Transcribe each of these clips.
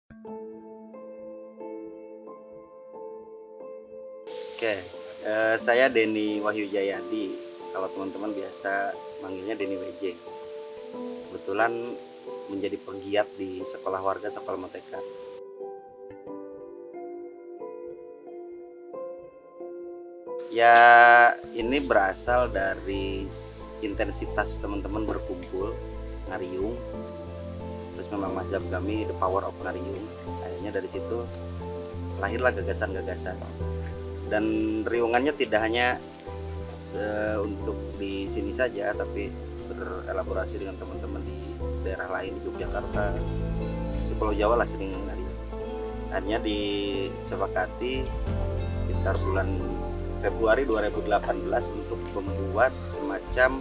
Oke, saya Denny Wahyu Jayadi. Kalau teman-teman biasa manggilnya Denny WJ. Kebetulan menjadi pegiat di sekolah warga Sekolah Motekar. Ya, ini berasal dari intensitas teman-teman berkumpul ngariung. Terus memang mazhab kami the power of ngariung. Akhirnya dari situ lahirlah gagasan-gagasan. Dan riungannya tidak hanya untuk di sini saja, tapi berelaborasi dengan teman-teman di daerah lain di Yogyakarta, Pulau Jawa lah sering ngariung. Akhirnya disepakati sekitar bulan Februari 2018 untuk membuat semacam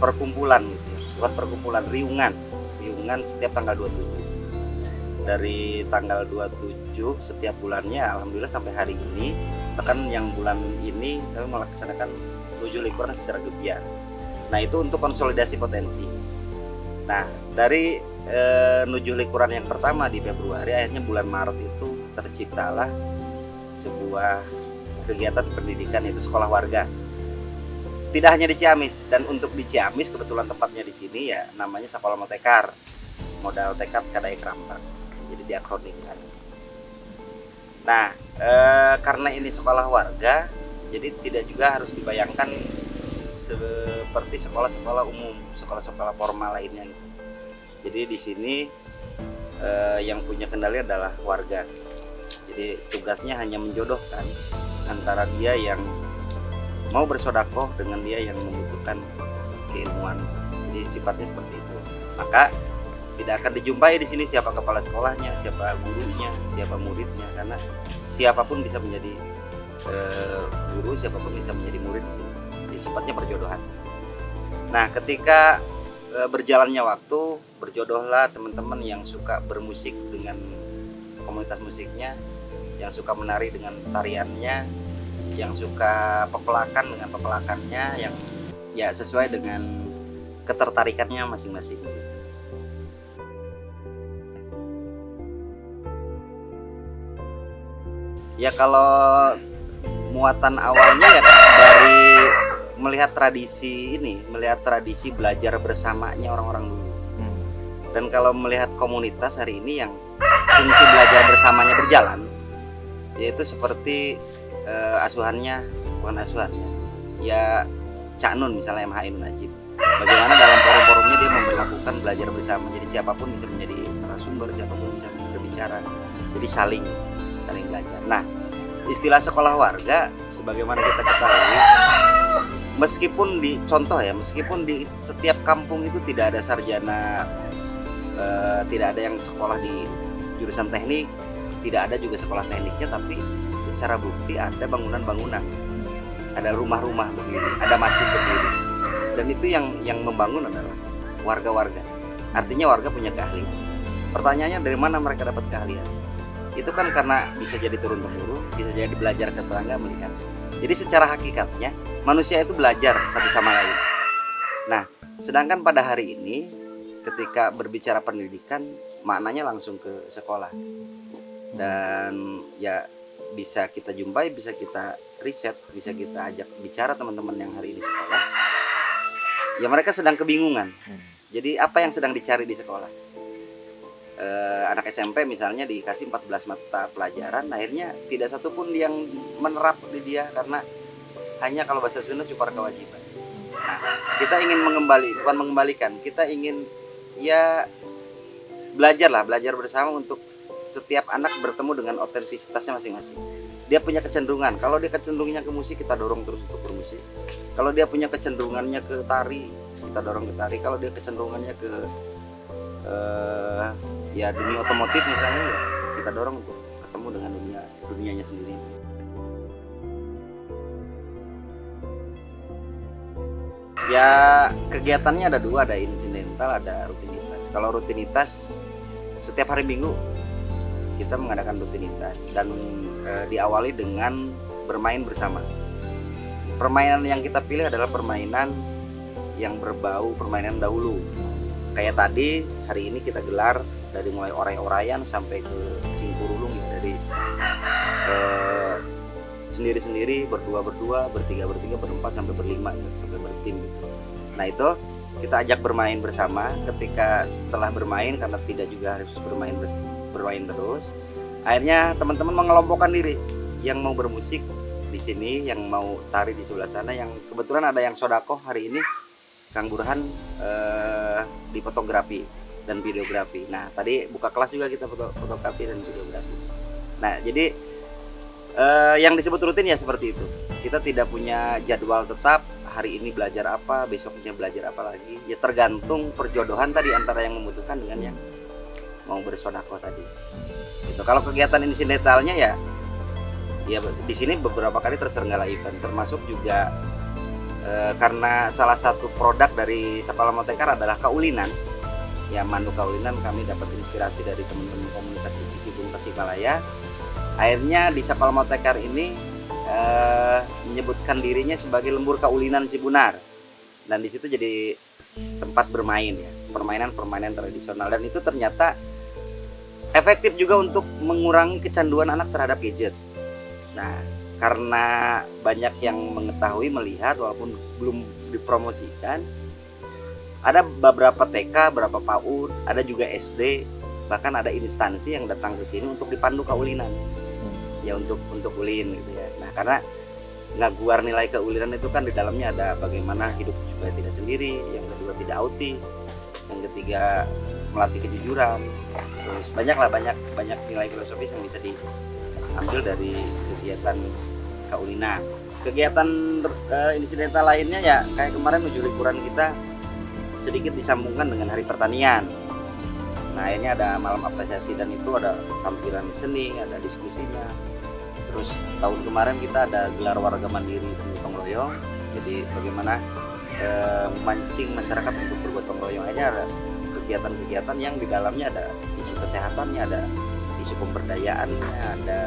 perkumpulan gitu ya. Bukan perkumpulan, riungan setiap tanggal 27. Dari tanggal 27 setiap bulannya, alhamdulillah sampai hari ini, bahkan yang bulan ini kami melaksanakan 7 likuran secara gebiar. Nah, itu untuk konsolidasi potensi. Nah, dari 7 likuran yang pertama di Februari, akhirnya bulan Maret itu terciptalah sebuah kegiatan pendidikan, yaitu sekolah warga. Tidak hanya di Ciamis, dan untuk di Ciamis kebetulan tempatnya di sini ya namanya Sekolah Motekar, modal tekad kadai kerampak, jadi diakronimkan. Nah, karena ini sekolah warga, jadi tidak juga harus dibayangkan seperti sekolah-sekolah umum, sekolah-sekolah formal lainnya gitu. Jadi di sini yang punya kendali adalah warga. Jadi tugasnya hanya menjodohkan antara dia yang mau bersodakoh dengan dia yang membutuhkan keilmuan. Jadi sifatnya seperti itu. Maka tidak akan dijumpai di sini siapa kepala sekolahnya, siapa gurunya, siapa muridnya, karena siapapun bisa menjadi guru, siapapun bisa menjadi murid di sini. Jadi sifatnya perjodohan. Nah, ketika berjalannya waktu, berjodohlah teman-teman yang suka bermusik dengan komunitas musiknya, yang suka menari dengan tariannya, yang suka pepelakan dengan pepelakannya, yang ya sesuai dengan ketertarikannya masing-masing. Ya kalau muatan awalnya ya dari melihat tradisi ini, melihat tradisi belajar bersamanya orang-orang dulu. Dan kalau melihat komunitas hari ini yang fungsi belajar bersamanya berjalan, yaitu seperti asuhannya, bukan asuhannya, ya Cak Nun misalnya, MH Ainun Najib. Bagaimana dalam forum-forumnya dia memperlakukan belajar bersama, jadi siapapun bisa menjadi narasumber, siapapun bisa berbicara, jadi saling belajar. Nah, istilah sekolah warga sebagaimana kita ketahui, meskipun di contoh ya, meskipun di setiap kampung itu tidak ada sarjana, tidak ada yang sekolah di jurusan teknik, tidak ada juga sekolah tekniknya, tapi secara bukti ada bangunan-bangunan, ada rumah-rumah berdiri, ada masjid berdiri, dan itu yang membangun adalah warga-warga. Artinya warga punya keahlian. Pertanyaannya, dari mana mereka dapat keahlian? Itu kan karena bisa jadi turun temurun, bisa jadi belajar ke tetangga melihat. Jadi secara hakikatnya manusia itu belajar satu sama lain. Nah, sedangkan pada hari ini ketika berbicara pendidikan, maknanya langsung ke sekolah. Dan ya bisa kita jumpai, bisa kita riset, bisa kita ajak bicara teman-teman yang hari ini sekolah. Ya mereka sedang kebingungan. Jadi apa yang sedang dicari di sekolah? Anak SMP misalnya dikasih 14 mata pelajaran, akhirnya tidak satupun yang menerap di dia, karena hanya kalau bahasa Sunda cupar kewajiban. Nah, kita ingin bukan mengembalikan, kita ingin ya belajar bersama untuk setiap anak bertemu dengan otentisitasnya masing-masing. Dia punya kecenderungan, kalau dia kecenderungannya ke musik, kita dorong terus untuk bermusik. Kalau dia punya kecenderungannya ke tari, kita dorong ke tari. Kalau dia kecenderungannya ke ya dunia otomotif misalnya, ya kita dorong untuk ketemu dengan dunianya sendiri. Ya kegiatannya ada dua, ada insidental, ada rutinitas. Kalau rutinitas setiap hari Minggu kita mengadakan rutinitas dan diawali dengan bermain bersama. Permainan yang kita pilih adalah permainan yang berbau permainan dahulu. Kayak tadi, hari ini kita gelar dari mulai oray-orayan sampai ke cingkurulung ya, dari sendiri-sendiri, berdua-berdua, bertiga-bertiga, berempat sampai berlima sampai bertim gitu. Nah itu kita ajak bermain bersama. Ketika setelah bermain, karena tidak juga harus bermain terus, akhirnya teman-teman mengelompokkan diri, yang mau bermusik di sini, yang mau tari di sebelah sana, yang kebetulan ada yang sodakoh hari ini, Kang Burhan di fotografi dan videografi. Nah tadi buka kelas juga kita fotografi dan videografi. Nah jadi yang disebut rutin ya seperti itu. Kita tidak punya jadwal tetap, hari ini belajar apa, besoknya belajar apa lagi. Ya tergantung perjodohan tadi antara yang membutuhkan dengan yang mau bersodakoh tadi. Itu kalau kegiatan insidentalnya ya di sini beberapa kali terselenggara event, termasuk juga karena salah satu produk dari Sapala Motekar adalah kaulinan. Ya mandu kaulinan kami dapat inspirasi dari teman-teman komunitas di Cikibung Tasikmalaya. Akhirnya di Sapala Motekar ini menyebutkan dirinya sebagai lembur kaulinan Cibunar, dan di situ jadi tempat bermain ya, permainan tradisional, dan itu ternyata efektif juga untuk mengurangi kecanduan anak terhadap gadget. Nah, karena banyak yang mengetahui, melihat, walaupun belum dipromosikan, ada beberapa TK, beberapa PAUD, ada juga SD, bahkan ada instansi yang datang ke sini untuk dipandu kaulinan. Ya untuk ulin gitu ya. Nah, karena ngaguar nilai keulinan itu kan di dalamnya ada bagaimana hidup supaya tidak sendiri, yang kedua tidak autis, yang ketiga melatih kejujuran. Terus banyak nilai filosofis yang bisa diambil dari kegiatan kaulinan. Kegiatan insidental lainnya ya kayak kemarin menuju liburan kita sedikit disambungkan dengan Hari Pertanian. Nah akhirnya ada malam apresiasi, dan itu ada tampilan seni, ada diskusinya. Terus tahun kemarin kita ada gelar warga mandiri bergotong royong. Jadi bagaimana memancing masyarakat untuk bergotong royong. Akhirnya ada kegiatan-kegiatan yang di dalamnya ada isu kesehatannya, ada isu pemberdayaannya, ada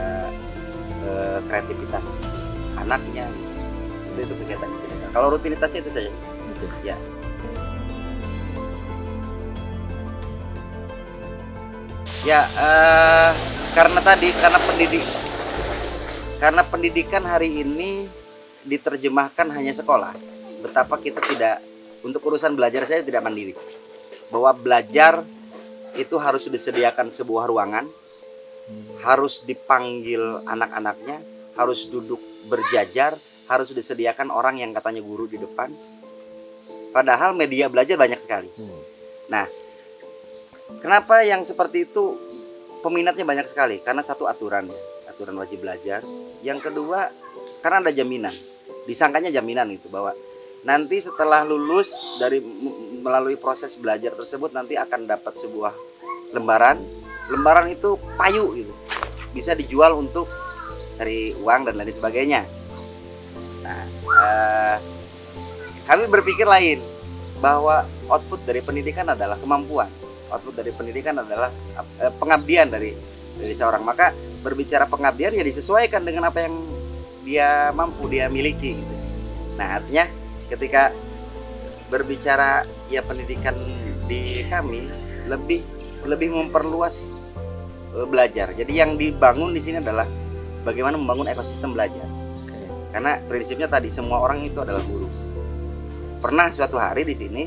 kreativitas anaknya. Itu kegiatan kita. Kalau rutinitasnya itu saja. Betul. Ya. Ya, karena pendidikan hari ini diterjemahkan hanya sekolah. Betapa kita tidak, untuk urusan belajar saya tidak mandiri. Bahwa belajar itu harus disediakan sebuah ruangan, harus dipanggil anak-anaknya, harus duduk berjajar, harus disediakan orang yang katanya guru di depan. Padahal media belajar banyak sekali. Nah, kenapa yang seperti itu peminatnya banyak sekali? Karena satu aturan wajib belajar. Yang kedua, karena ada jaminan. Disangkanya jaminan itu bahwa nanti setelah lulus dari melalui proses belajar tersebut nanti akan dapat sebuah lembaran. Lembaran itu payu gitu. Bisa dijual untuk cari uang dan lain sebagainya. Nah, kami berpikir lain, bahwa output dari pendidikan adalah kemampuan. Output dari pendidikan adalah pengabdian dari seorang. Maka berbicara pengabdian ya disesuaikan dengan apa yang dia mampu, dia miliki gitu. Nah artinya ketika berbicara ya pendidikan di kami lebih memperluas belajar. Jadi yang dibangun di sini adalah bagaimana membangun ekosistem belajar. Karena prinsipnya tadi semua orang itu adalah guru. Pernah suatu hari di sini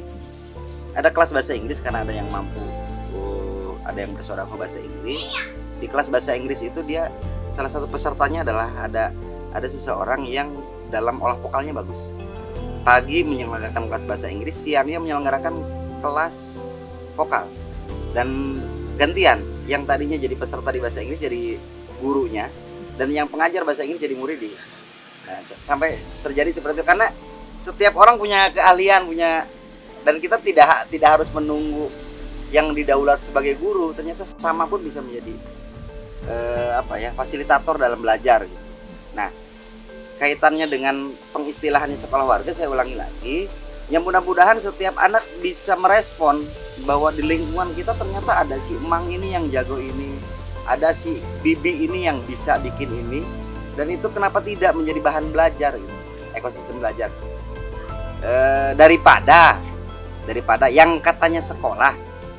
ada kelas bahasa Inggris karena ada yang mampu, ada yang bersodakoh bahasa Inggris. Di kelas bahasa Inggris itu dia salah satu pesertanya adalah ada seseorang yang dalam olah vokalnya bagus. Pagi menyelenggarakan kelas bahasa Inggris, siangnya menyelenggarakan kelas vokal. Dan gantian, yang tadinya jadi peserta di bahasa Inggris jadi gurunya, dan yang pengajar bahasa Inggris jadi murid. Nah, sampai terjadi seperti itu karena setiap orang punya keahlian, dan kita tidak harus menunggu yang didaulat sebagai guru, ternyata sama pun bisa menjadi fasilitator dalam belajar gitu. Nah, kaitannya dengan pengistilahannya sekolah warga, saya ulangi lagi, yang mudah-mudahan setiap anak bisa merespon bahwa di lingkungan kita ternyata ada si emang ini yang jago ini, ada si bibi ini yang bisa bikin ini, dan itu kenapa tidak menjadi bahan belajar gitu, ekosistem belajar. Daripada yang katanya sekolah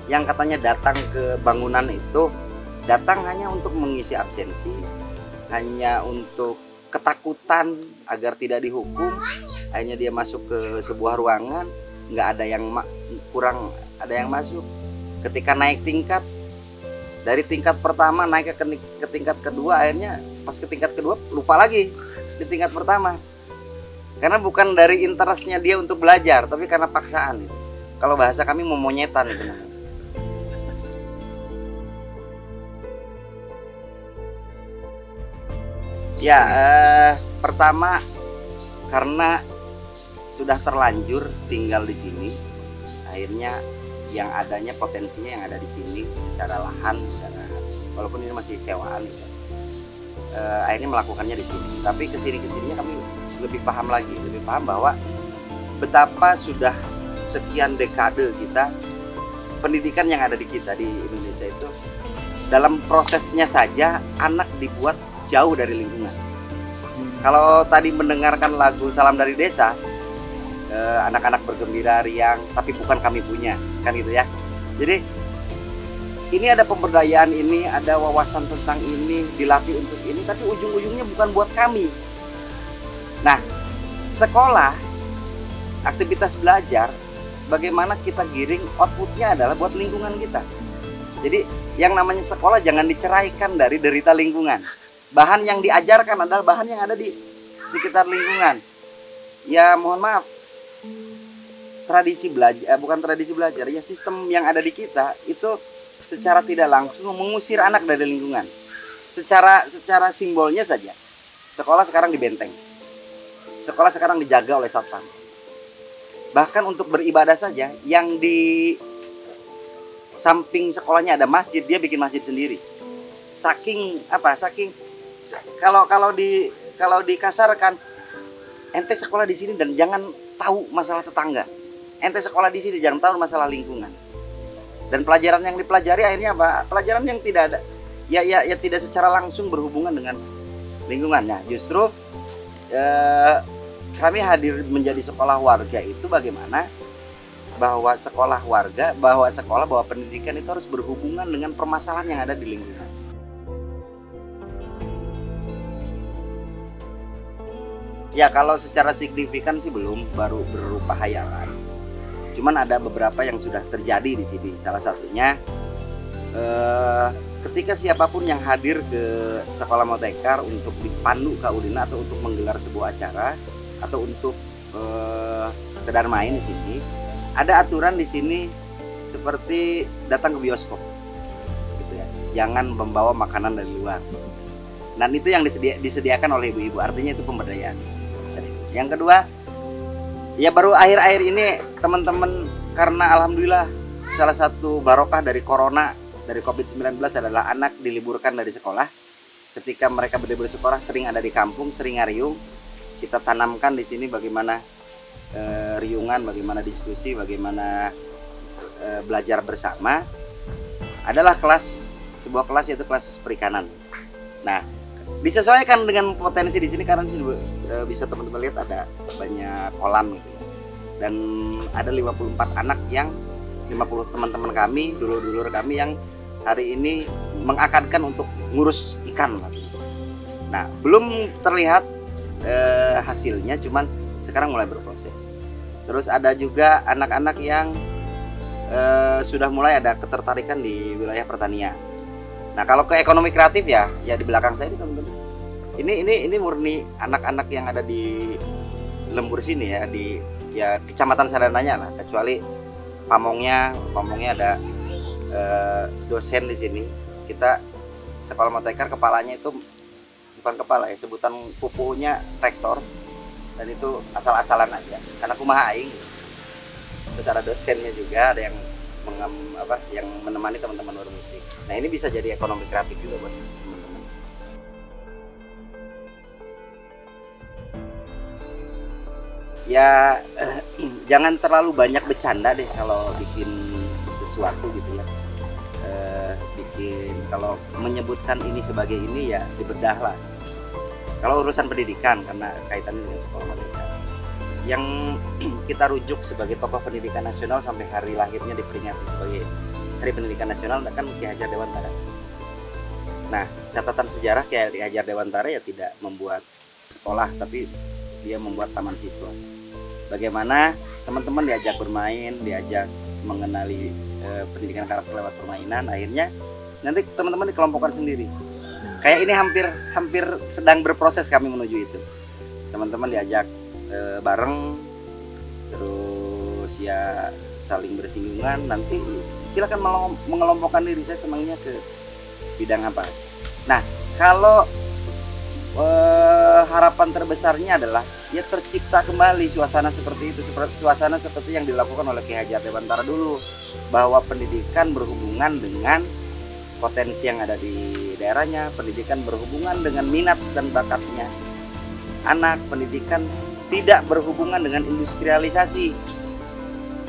yang katanya datang ke bangunan itu datang hanya untuk mengisi absensi, hanya untuk ketakutan agar tidak dihukum, akhirnya dia masuk ke sebuah ruangan, nggak ada yang kurang ada yang masuk. Ketika naik tingkat, dari tingkat pertama naik ke tingkat kedua, akhirnya pas ke tingkat kedua lupa lagi di tingkat pertama, karena bukan dari interestnya dia untuk belajar, tapi karena paksaan. Kalau bahasa kami memonyetan itu namanya. Ya, pertama karena sudah terlanjur tinggal di sini, akhirnya yang adanya potensinya yang ada di sini secara lahan, secara walaupun ini masih sewaan, akhirnya melakukannya di sini. Tapi kesininya kami lebih paham lagi, lebih paham bahwa betapa sudah sekian dekade kita pendidikan yang ada di kita di Indonesia itu dalam prosesnya saja anak dibuat jauh dari lingkungan. Kalau tadi mendengarkan lagu Salam dari Desa, anak-anak bergembira riang, tapi bukan kami punya, kan gitu ya. Jadi ini ada pemberdayaan, ini ada wawasan tentang ini, dilatih untuk ini, tapi ujung-ujungnya bukan buat kami. Nah, sekolah, aktivitas belajar, bagaimana kita giring outputnya adalah buat lingkungan kita. Jadi yang namanya sekolah jangan diceraikan dari derita lingkungan. Bahan yang diajarkan adalah bahan yang ada di sekitar lingkungan. Ya mohon maaf, tradisi belajar, bukan tradisi belajar, ya sistem yang ada di kita itu secara tidak langsung mengusir anak dari lingkungan. Secara simbolnya saja, sekolah sekarang dibenteng, sekolah sekarang dijaga oleh satpam. Bahkan untuk beribadah saja, yang di samping sekolahnya ada masjid, dia bikin masjid sendiri. Saking kalau dikasarkan, ente sekolah di sini dan jangan tahu masalah tetangga. Ente sekolah di sini jangan tahu masalah lingkungan. Dan pelajaran yang dipelajari akhirnya apa? Pelajaran yang tidak ada, ya tidak secara langsung berhubungan dengan lingkungannya. Justru kami hadir menjadi sekolah warga itu bagaimana bahwa sekolah warga, bahwa pendidikan itu harus berhubungan dengan permasalahan yang ada di lingkungan. Ya kalau secara signifikan sih belum, baru berupa hayalan. Cuman ada beberapa yang sudah terjadi di sini. Salah satunya ketika siapapun yang hadir ke Sekolah Motekar untuk dipandu Kak Udina atau untuk menggelar sebuah acara atau untuk sekedar main di sini, ada aturan di sini seperti datang ke bioskop, gitu ya. Jangan membawa makanan dari luar. Dan itu yang disediakan oleh ibu-ibu, artinya itu pemberdayaan. Yang kedua, ya baru akhir-akhir ini teman-teman, karena alhamdulillah salah satu barokah dari corona, dari COVID-19 adalah anak diliburkan dari sekolah. Ketika mereka berlibur sekolah sering ada di kampung, sering ngariung. Kita tanamkan di sini bagaimana riungan, bagaimana diskusi, bagaimana belajar bersama. Adalah sebuah kelas yaitu kelas perikanan. Nah, disesuaikan dengan potensi di sini karena di sini bisa teman-teman lihat ada banyak kolam gitu ya. Dan ada 54 anak yang 50 teman-teman kami, dulur-dulur kami yang hari ini mengakadkan untuk ngurus ikan. Nah, belum terlihat hasilnya, cuman sekarang mulai berproses. Terus ada juga anak-anak yang sudah mulai ada ketertarikan di wilayah pertanian. Nah, kalau ke ekonomi kreatif ya di belakang saya ini teman-teman. Ini murni anak-anak yang ada di lembur sini ya, di Kecamatan Sadananya lah, kecuali pamongnya ada dosen di sini. Kita Sekolah Motekar kepalanya itu bukan kepala ya, sebutan pupuhnya rektor, dan itu asal-asalan aja karena kumaha aing. Terus ada dosennya juga, ada yang yang menemani teman-teman bermusik. Nah, ini bisa jadi ekonomi kreatif juga buat teman-teman. Ya jangan terlalu banyak bercanda deh kalau bikin sesuatu gitu ya. Kalau menyebutkan ini sebagai ini ya dibedah lah. Kalau urusan pendidikan karena kaitannya dengan Sekolah Motekar, yang kita rujuk sebagai tokoh pendidikan nasional sampai hari lahirnya diperingati sebagai Hari Pendidikan Nasional kan Ki Hajar Dewantara. Nah, catatan sejarah Ki Hajar Dewantara ya tidak membuat sekolah, tapi dia membuat taman siswa. Bagaimana teman-teman diajak bermain, diajak mengenali pendidikan karakter lewat permainan, akhirnya nanti teman-teman dikelompokkan sendiri. Kayak ini hampir sedang berproses kami menuju itu. Teman-teman diajak bareng, terus ya saling bersinggungan. Nanti silakan mengelompokkan diri, saya senangnya ke bidang apa. Nah, kalau harapan terbesarnya adalah ya tercipta kembali suasana seperti itu, suasana seperti yang dilakukan oleh Ki Hajar Dewantara dulu, bahwa pendidikan berhubungan dengan potensi yang ada di daerahnya, pendidikan berhubungan dengan minat dan bakatnya anak, pendidikan tidak berhubungan dengan industrialisasi.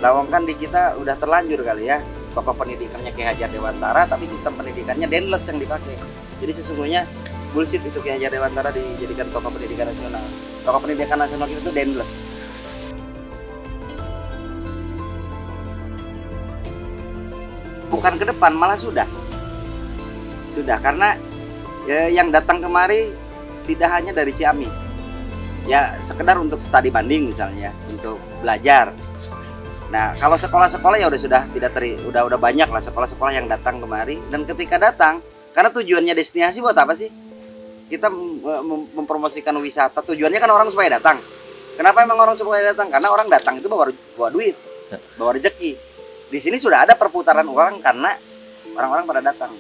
Lawangkan di kita udah terlanjur kali ya, tokoh pendidikannya Ki Hajar Dewantara, tapi sistem pendidikannya denles yang dipakai. Jadi sesungguhnya bullshit itu Ki Hajar Dewantara dijadikan tokoh pendidikan nasional. Tokoh pendidikan nasional kita itu denles. Bukan ke depan, malah sudah karena yang datang kemari tidak hanya dari Ciamis. Ya sekedar untuk studi banding misalnya, untuk belajar. Nah, kalau sekolah-sekolah ya udah banyak lah sekolah-sekolah yang datang kemari, dan ketika datang, karena tujuannya destinasi buat apa sih? Kita mempromosikan wisata, tujuannya kan orang supaya datang. Kenapa emang orang supaya datang? Karena orang datang itu bawa duit, bawa rezeki. Di sini sudah ada perputaran uang karena orang-orang pada datang.